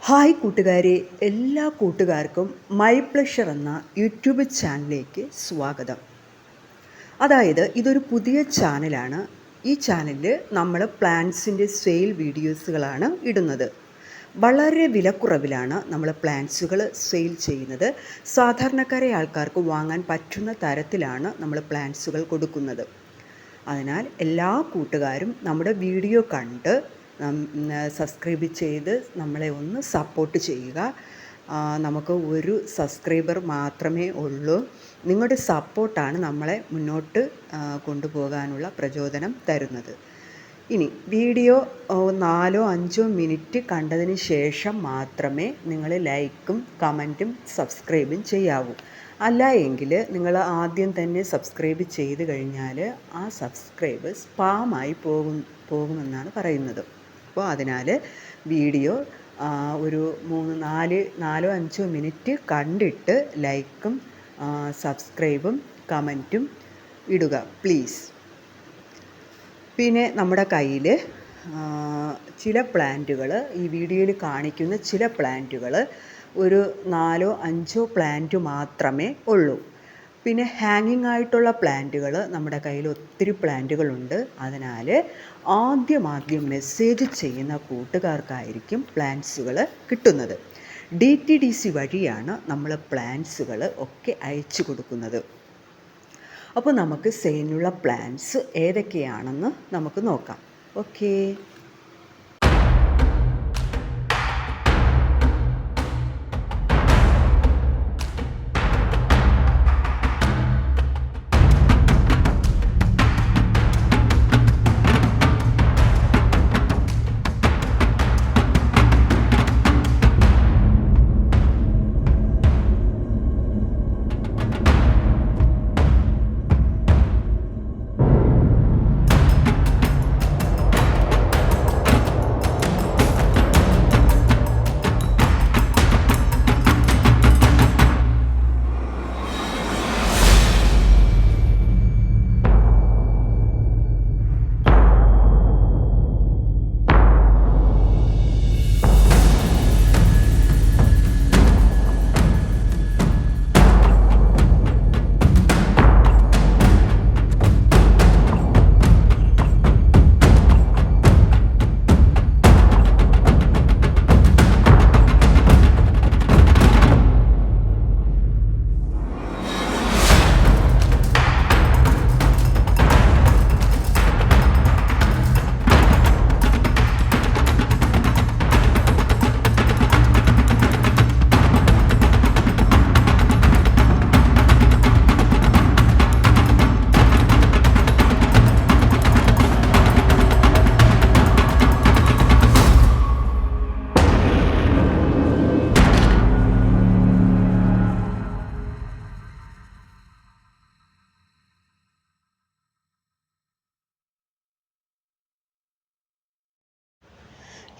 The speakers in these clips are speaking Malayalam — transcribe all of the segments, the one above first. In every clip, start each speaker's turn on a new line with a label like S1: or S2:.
S1: ഹായ് കൂട്ടുകാരെ, എല്ലാ കൂട്ടുകാർക്കും മൈ പ്ലഷർ എന്ന യൂട്യൂബ് ചാനലിലേക്ക് സ്വാഗതം. ഇതൊരു പുതിയ ചാനലാണ്. ഈ ചാനലിൽ നമ്മൾ പ്ലാന്റ്സിൻ്റെ സെയിൽ വീഡിയോസുകളാണ് ഇടുന്നത്. വളരെ വിലക്കുറവിലാണ് നമ്മൾ പ്ലാന്റ്സുകൾ സെയിൽ ചെയ്യുന്നത്. സാധാരണക്കാരെ ആൾക്കാർക്ക് വാങ്ങാൻ പറ്റുന്ന തരത്തിലാണ് നമ്മൾ പ്ലാന്റ്സുകൾ കൊടുക്കുന്നത്. അതിനാൽ എല്ലാ കൂട്ടുകാരും നമ്മുടെ വീഡിയോ കണ്ട് സബ്സ്ക്രൈബ് ചെയ്ത് നമ്മളെ ഒന്ന് സപ്പോർട്ട് ചെയ്യുക. നമുക്ക് ഒരു സബ്സ്ക്രൈബർ മാത്രമേ ഉള്ളൂ. നിങ്ങളുടെ സപ്പോർട്ടാണ് നമ്മളെ മുന്നോട്ട് കൊണ്ടുപോകാനുള്ള പ്രചോദനം തരുന്നത്. ഇനി വീഡിയോ 4-5 മിനിറ്റ് കണ്ടതിന് ശേഷം മാത്രമേ നിങ്ങൾ ലൈക്കും കമൻറ്റും സബ്സ്ക്രൈബും ചെയ്യാവൂ. അല്ല എങ്കിൽ നിങ്ങൾ ആദ്യം തന്നെ സബ്സ്ക്രൈബ് ചെയ്ത് കഴിഞ്ഞാൽ ആ സബ്സ്ക്രൈബ് സ്പാമായി പോകുമെന്നാണ് പറയുന്നത്. അപ്പോൾ അതിനാൽ വീഡിയോ ഒരു 4-5 മിനിറ്റ് കണ്ടിട്ട് ലൈക്കും സബ്സ്ക്രൈബും കമൻറ്റും ഇടുക പ്ലീസ്. പിന്നെ നമ്മുടെ കയ്യിൽ ചില പ്ലാന്റുകൾ, ഈ വീഡിയോയിൽ കാണിക്കുന്ന ചില പ്ലാന്റുകൾ ഒരു 4-5 പ്ലാന്റ് മാത്രമേ ഉള്ളൂ. പിന്നെ ഹാങ്ങിങ് ആയിട്ടുള്ള പ്ലാന്റുകൾ നമ്മുടെ കയ്യിൽ ഒത്തിരി പ്ലാന്റുകളുണ്ട്. അതിനാൽ ആദ്യം മെസ്സേജ് ചെയ്യുന്ന കൂട്ടുകാർക്കായിരിക്കും പ്ലാന്റ്സുകൾ കിട്ടുന്നത്. DTDC വഴിയാണ് നമ്മൾ പ്ലാന്റ്സുകൾ ഒക്കെ അയച്ചു കൊടുക്കുന്നത്. അപ്പോൾ നമുക്ക് സെയിലുള്ള പ്ലാന്റ്സ് ഏതൊക്കെയാണെന്ന് നമുക്ക് നോക്കാം. ഓക്കേ.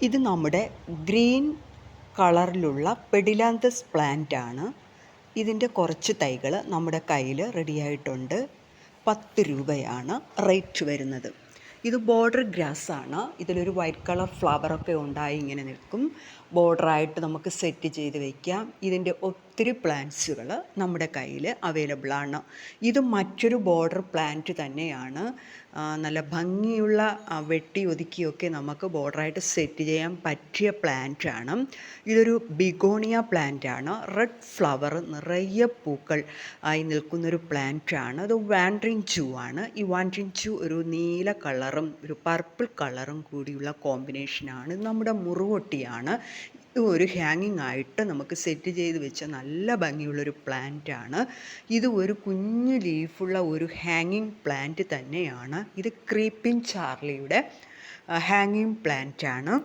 S1: ഇത് നമ്മുടെ ഗ്രീൻ കളറിലുള്ള പെഡിലാന്തസ് പ്ലാന്റ് ആണ്. ഇതിൻ്റെ കുറച്ച് തൈകൾ നമ്മുടെ കയ്യിൽ റെഡിയായിട്ടുണ്ട്. 10 രൂപയാണ് റേറ്റ് വരുന്നത്. ഇത് ബോർഡർ ഗ്രാസ് ആണ്. ഇതിലൊരു വൈറ്റ് കളർ ഫ്ലവറൊക്കെ ഉണ്ടായി ഇങ്ങനെ നിൽക്കും. ബോർഡറായിട്ട് നമുക്ക് സെറ്റ് ചെയ്ത് വയ്ക്കാം. ഇതിൻ്റെ ഒത്തിരി പ്ലാന്റ്സുകൾ നമ്മുടെ കയ്യിൽ അവൈലബിൾ ആണ്. ഇത് മറ്റൊരു ബോർഡർ പ്ലാന്റ് തന്നെയാണ്. നല്ല ഭംഗിയുള്ള വെട്ടി ഒതുക്കിയൊക്കെ നമുക്ക് ബോർഡറായിട്ട് സെറ്റ് ചെയ്യാൻ പറ്റിയ പ്ലാന്റാണ്. ഇതൊരു ബിഗോണിയ പ്ലാന്റാണ്. റെഡ് ഫ്ലവർ, നിറയെ പൂക്കൾ ആയി നിൽക്കുന്നൊരു പ്ലാന്റാണ്. അത് വാൻഡ്രിങ് ജൂ ആണ്. ഈ വാൻഡ്രിങ് ജൂ ഒരു നീല കളറും ഒരു പർപ്പിൾ കളറും കൂടിയുള്ള കോമ്പിനേഷനാണ്. ഇത് നമ്മുടെ മുറുവൊട്ടിയാണ്. ഇത് ഒരു ഹാങ്ങിങ് ആയിട്ട് നമുക്ക് സെറ്റ് ചെയ്ത് വെച്ച നല്ല ഭംഗിയുള്ളൊരു പ്ലാന്റാണ്. ഇത് ഒരു കുഞ്ഞു ലീഫുള്ള ഒരു ഹാങ്ങിങ് പ്ലാന്റ് തന്നെയാണ്. ഇത് ക്രീപ്പിംഗ് ചാർലിയുടെ ഹാങ്ങിങ് പ്ലാന്റാണ്.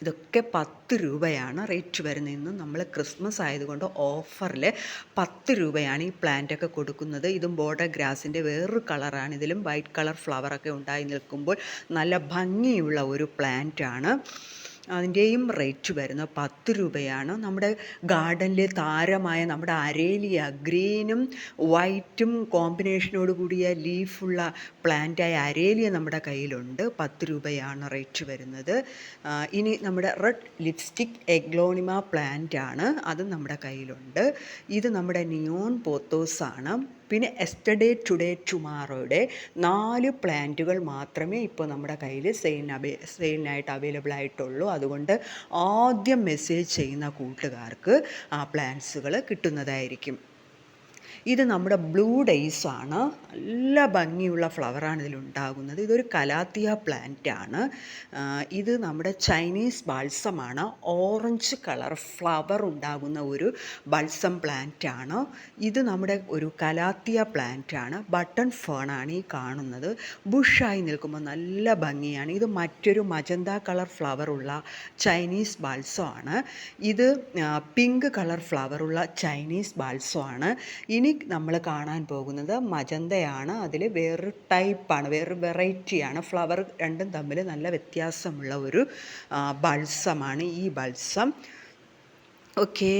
S1: ഇതൊക്കെ 10 രൂപയാണ് റേറ്റ് വരുന്നതെന്ന്. നമ്മൾ ക്രിസ്മസ് ആയതുകൊണ്ട് ഓഫറിൽ 10 രൂപയാണ് ഈ പ്ലാന്റൊക്കെ കൊടുക്കുന്നത്. ഇതും ബോർഡർ ഗ്രാസിൻ്റെ വേറൊരു കളറാണ്. ഇതിലും വൈറ്റ് കളർ ഫ്ലവറൊക്കെ ഉണ്ടായി നിൽക്കുമ്പോൾ നല്ല ഭംഗിയുള്ള ഒരു പ്ലാന്റാണ്. അതിൻ്റെയും റേറ്റ് വരുന്നത് 10 രൂപയാണ്. നമ്മുടെ ഗാർഡനിലെ താരമായ നമ്മുടെ അരേലിയ ഗ്രീനും വൈറ്റും കോമ്പിനേഷനോട് കൂടിയ ലീഫുള്ള പ്ലാന്റായ അരേലിയ നമ്മുടെ കയ്യിലുണ്ട്. 10 രൂപയാണ് റേറ്റ് വരുന്നത്. ഇനി നമ്മുടെ റെഡ് ലിപ്സ്റ്റിക് എഗ്ലോണിമ പ്ലാന്റ് ആണ്, അതും നമ്മുടെ കയ്യിലുണ്ട്. ഇത് നമ്മുടെ നിയോൺ പോത്തോസാണ്. പിന്നെ എസ്റ്റർഡേ ടുഡേ ടുമാറോയുടെ 4 പ്ലാന്റുകൾ മാത്രമേ ഇപ്പോൾ നമ്മുടെ കയ്യിൽ സെയിലിനായിട്ട് അവൈലബിൾ ആയിട്ടുള്ളൂ. അതുകൊണ്ട് ആദ്യം മെസ്സേജ് ചെയ്യുന്ന കൂട്ടുകാർക്ക് ആ പ്ലാന്റ്സുകൾ കിട്ടുന്നതായിരിക്കും. ഇത് നമ്മുടെ ബ്ലൂ ഡേയ്സ് ആണ്. നല്ല ഭംഗിയുള്ള ഫ്ലവറാണ് ഇതിലുണ്ടാകുന്നത്. ഇതൊരു കലാത്തിയ പ്ലാന്റ് ആണ്. ഇത് നമ്മുടെ ചൈനീസ് ബാൾസമാണ്. ഓറഞ്ച് കളർ ഫ്ലവർ ഉണ്ടാകുന്ന ഒരു ബൾസം പ്ലാന്റ് ആണ്. ഇത് നമ്മുടെ ഒരു കലാത്തിയ പ്ലാന്റ് ആണ്. ബട്ടൺ ഫേൺ ആണ് ഈ കാണുന്നത്. ബുഷായി നിൽക്കുമ്പോൾ നല്ല ഭംഗിയാണ്. ഇത് മറ്റൊരു മജന്ത കളർ ഫ്ലവറുള്ള ചൈനീസ് ബാൾസം ആണ്. ഇത് പിങ്ക് കളർ ഫ്ലവറുള്ള ചൈനീസ് ബാൾസം ആണ്. ഇനി നമ്മൾ കാണാൻ പോകുന്നത് മജന്തയാണ്. അതിൽ വേറൊരു ടൈപ്പാണ്, വേറൊരു വെറൈറ്റിയാണ്. ഫ്ലവർ രണ്ടും തമ്മിൽ നല്ല വ്യത്യാസമുള്ള ഒരു ബൾസമാണ് ഈ ബൾസം. ഓക്കേ.